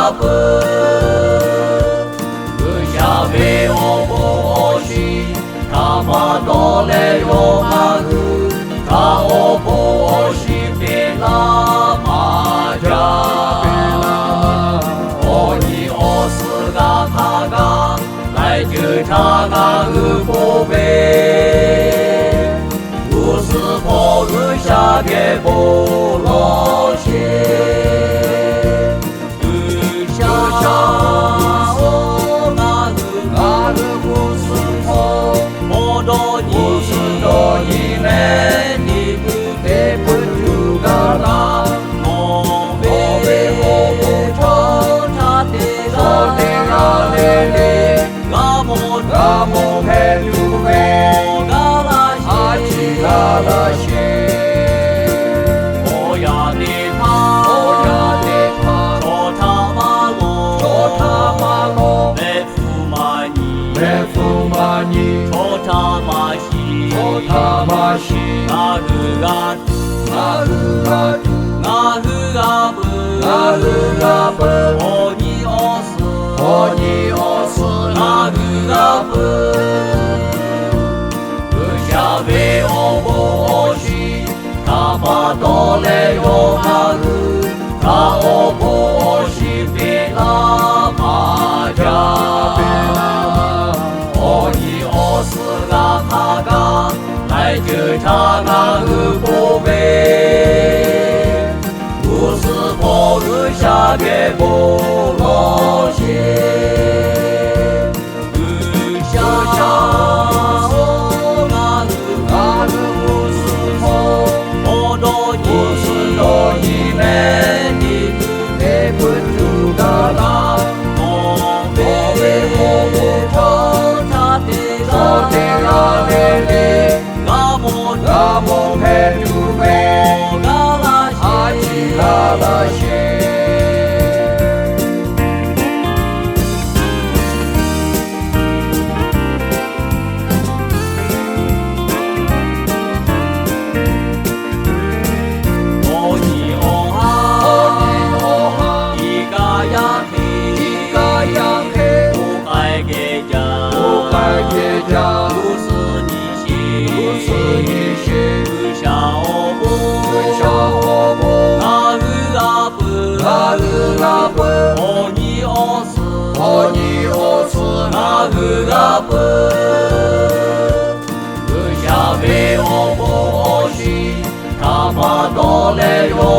がぶうしゃべおぼしかまどれよまぐかおぼしべらまじゃおにおすがたが来中たがうぼべうすぽぐしゃげぼろしうしゃおがるうすぽもどにめにくてぷるがらのべおぼちょたてがれれがもへるめがらしおやでぱちょたまごめふまにちょたましなぐがぶおにおすなぐがぶうしゃべおぼしかまどれよまぐかおぼしべらまじゃおにおすがたが来中たがうぼべうすぽぐしゃげぼろしうしゃおがるうすぽもどにめにくてぷるがらのべおぼちょたてがれれがもへるめがらしおにおはいがやけおかえげじゃうすにしうしゃおぼなぐがぶおにおすなぐがぶうしゃべおぼしかまどれよ